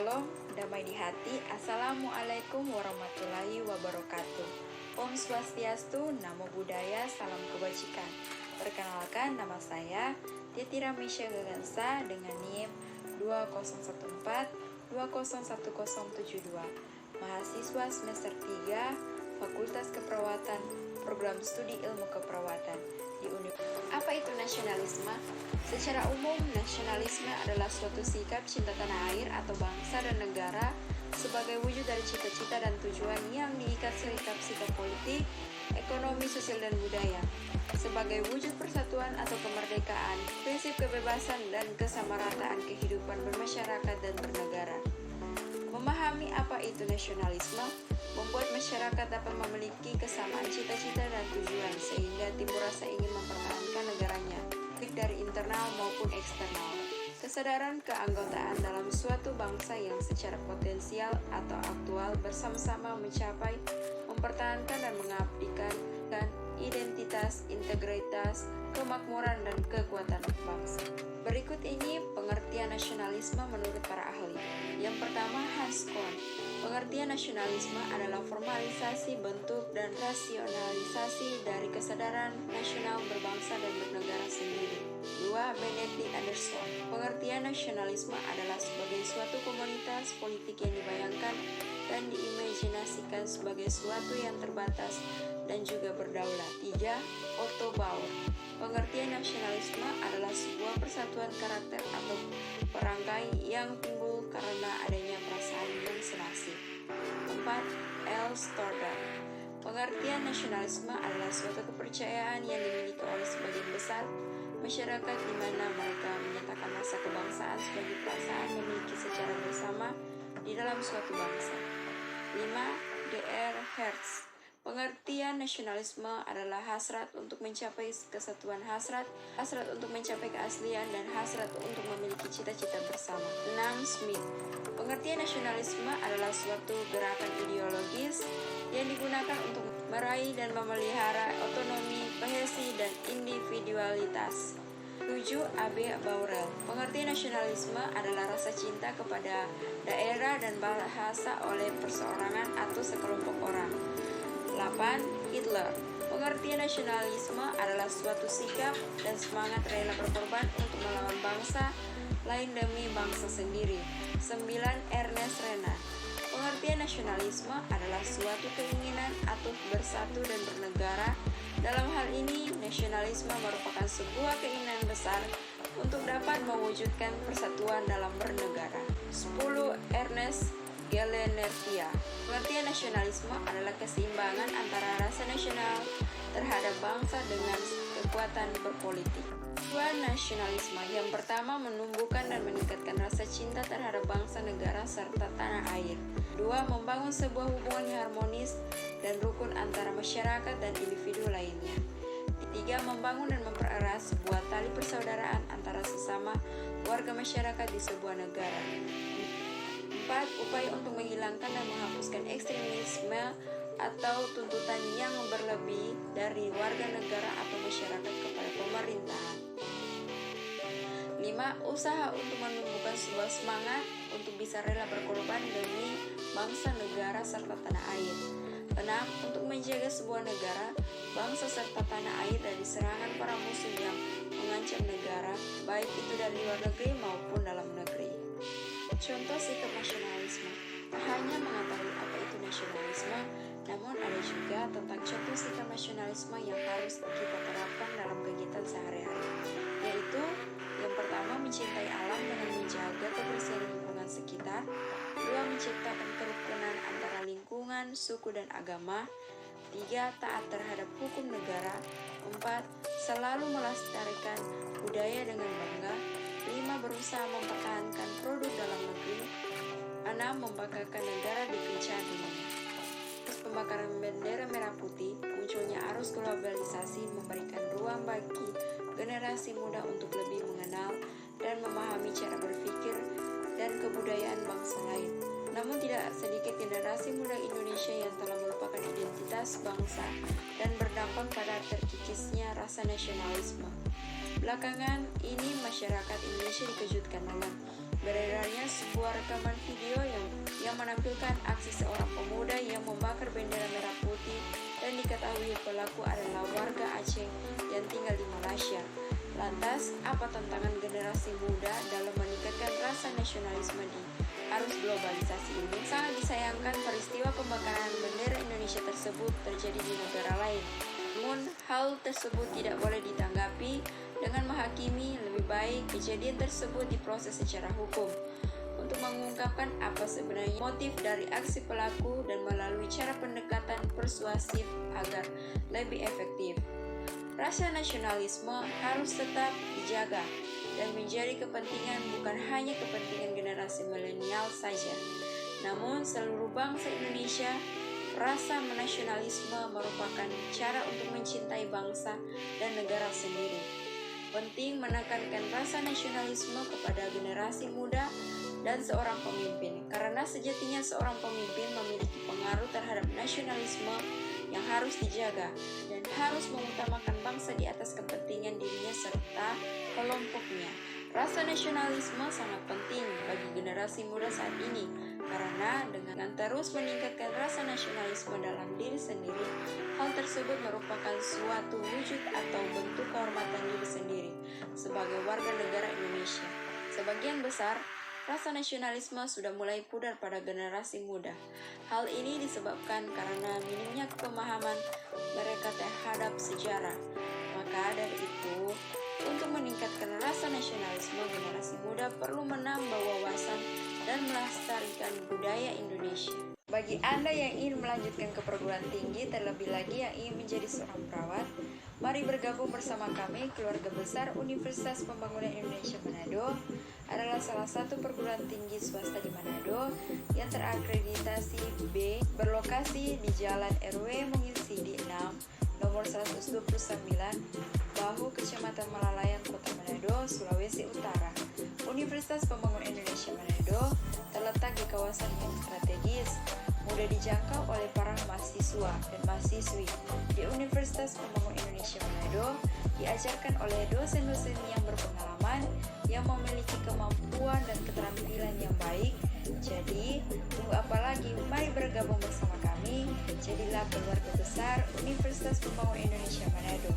Shalom, damai di hati. Assalamualaikum warahmatullahi wabarakatuh. Om Swastiastu, Namo Buddhaya, salam kebajikan. Perkenalkan, nama saya Tietira Misha Gagansa dengan NIM 2014-201072, mahasiswa semester 3 Fakultas Keperawatan, Program Studi Ilmu Keperawatan di Universitas. Apa itu nasionalisme? Secara umum, nasionalisme adalah suatu sikap cinta tanah air atau bangsa dan negara sebagai wujud dari cita-cita dan tujuan yang diikat sikap politik, ekonomi, sosial, dan budaya. Sebagai wujud persatuan atau kemerdekaan, prinsip kebebasan dan kesamarataan kehidupan bermasyarakat dan bernegara. Memahami apa itu nasionalisme membuat masyarakat dapat memiliki kesamaan cita-cita dan tujuan sehingga timbul rasa ingin mempertahankan negaranya, baik dari internal maupun eksternal. Kesadaran keanggotaan dalam suatu bangsa yang secara potensial atau aktual bersama-sama mencapai, mempertahankan dan mengabdikan identitas, integritas, kemakmuran, dan kekuatan bangsa. Berikut ini pengertian nasionalisme menurut para ahli. Yang pertama, Hans Kohn. Pengertian nasionalisme adalah formalisasi bentuk dan rasionalisasi dari kesadaran nasional berbangsa dan bernegara sendiri. 2. Benedict Anderson. Pengertian nasionalisme adalah sebagai suatu komunitas politik yang dibayangkan dan diimajinasikan sebagai suatu yang terbatas dan juga berdaulat. 3. Otto Bauer. Pengertian nasionalisme adalah sebuah persatuan karakter atau perangkai yang timbul karena adanya perasaan yang senasib. 4. L. Stordal. Pengertian nasionalisme adalah suatu kepercayaan yang dimiliki oleh sebagian besar masyarakat di mana mereka menyatakan rasa kebangsaan sebagai perasaan memiliki secara bersama di dalam suatu bangsa. 5. D.R. Hertz. Pengertian nasionalisme adalah hasrat untuk mencapai kesatuan, hasrat untuk mencapai keaslian, dan hasrat untuk memiliki cita-cita bersama. 6. Smith. Pengertian nasionalisme adalah suatu gerakan ideologis yang digunakan untuk meraih dan memelihara otonomi, kohesi, dan individualitas. 7. A.B. Baurel. Pengertian nasionalisme adalah rasa cinta kepada daerah dan bahasa oleh perseorangan atau sekelompok orang. 8. Hitler. Pengertian nasionalisme adalah suatu sikap dan semangat rela berkorban untuk melawan bangsa lain demi bangsa sendiri. 9. Ernest Renan. Pengertian nasionalisme adalah suatu keinginan atau bersatu dan bernegara. Dalam hal ini, nasionalisme merupakan sebuah keinginan besar untuk dapat mewujudkan persatuan dalam bernegara. 10. Ernest Gellernertia. Pengertian nasionalisme adalah keseimbangan antara rasa nasional terhadap bangsa dengan kekuatan berpolitik. 2. Nasionalisme. Yang pertama, menumbuhkan dan meningkatkan rasa cinta terhadap bangsa, negara, serta tanah air. 2. Membangun sebuah hubungan yang harmonis dan rukun antara masyarakat dan individu lainnya. 3. Membangun dan mempererat sebuah tali persaudaraan antara sesama warga masyarakat di sebuah negara. 4. Upaya untuk menghilangkan dan menghapuskan ekstremisme atau tuntutan yang berlebih dari warga negara atau masyarakat kepada pemerintahan. 5. Usaha untuk menumbuhkan sebuah semangat untuk bisa rela berkorban demi bangsa, negara, serta tanah air. 6. Untuk menjaga sebuah negara, bangsa, serta tanah air dari serangan para musuh yang mengancam negara, baik itu dari luar negeri maupun dalam negeri. Contoh sikap nasionalisme. Tak hanya mengetahui apa itu nasionalisme, namun ada juga tentang contoh sikap nasionalisme yang harus kita terapkan dalam kegiatan sehari-hari, yaitu yang pertama, mencintai alam dengan menjaga kebersihan lingkungan sekitar. 2. Menciptakan kerukunan antara lingkungan, suku, dan agama. 3. Taat terhadap hukum negara. 4. Selalu melestarikan budaya dengan bangga. 5. Berusaha mempertahankan produk dalam negeri. 6. Membanggakan negara di kancah dunia. Pembakaran bendera merah putih, munculnya arus globalisasi memberikan ruang bagi generasi muda untuk lebih mengenal dan memahami cara berpikir dan kebudayaan bangsa lain. Namun tidak sedikit generasi muda Indonesia yang telah melupakan identitas bangsa dan berdampak pada terkikisnya rasa nasionalisme. Belakangan ini masyarakat Indonesia dikejutkan dengan beredarnya sebuah rekaman video yang menampilkan aksi seorang pemuda yang membakar bendera merah putih dan diketahui pelaku adalah warga Aceh yang tinggal di Malaysia. Lantas, apa tantangan generasi muda dalam meningkatkan rasa nasionalisme di arus globalisasi ini? Sangat disayangkan peristiwa pembakaran bendera Indonesia tersebut terjadi di negara lain. Namun, hal tersebut tidak boleh ditanggapi dengan menghakimi. Lebih baik kejadian tersebut diproses secara hukum untuk mengungkapkan apa sebenarnya motif dari aksi pelaku dan melalui cara pendekatan persuasif agar lebih efektif. Rasa nasionalisme harus tetap dijaga dan menjadi kepentingan bukan hanya kepentingan generasi milenial saja, namun seluruh bangsa Indonesia. Rasa nasionalisme merupakan cara untuk mencintai bangsa dan negara sendiri. Penting menekankan rasa nasionalisme kepada generasi muda dan seorang pemimpin, karena sejatinya seorang pemimpin memiliki pengaruh terhadap nasionalisme yang harus dijaga dan harus mengutamakan bangsa di atas kepentingan dirinya serta kelompoknya. Rasa nasionalisme sangat penting bagi generasi muda saat ini, karena dengan terus meningkatkan rasa nasionalisme dalam diri sendiri, hal tersebut merupakan suatu wujud atau bentuk kehormatan diri sendiri sebagai warga negara Indonesia. Sebagian besar rasa nasionalisme sudah mulai pudar pada generasi muda. Hal ini disebabkan karena minimnya pemahaman mereka terhadap sejarah. Maka dari itu, untuk meningkatkan rasa nasionalisme, generasi muda perlu menambah wawasan dan melestarikan budaya Indonesia. Bagi Anda yang ingin melanjutkan ke perguruan tinggi, terlebih lagi yang ingin menjadi seorang perawat, mari bergabung bersama kami. Keluarga Besar Universitas Pembangunan Indonesia Manado adalah salah satu perguruan tinggi swasta di Manado yang terakreditasi B, berlokasi di Jalan RW Mungilsidi 6, nomor 129, Bahu, Kecamatan Malalayan, Kota Manado, Sulawesi Utara. Universitas Pembangunan Indonesia Manado terletak di kawasan yang strategis, mudah dijangkau oleh para mahasiswa dan mahasiswi. Di Universitas Pembangunan Indonesia Manado diajarkan oleh dosen-dosen yang berpengalaman, yang memiliki kemampuan dan keterampilan yang baik. Jadi, tunggu apa lagi? Mari bergabung bersama kami. Jadilah keluarga besar Universitas Pembangunan Indonesia Manado.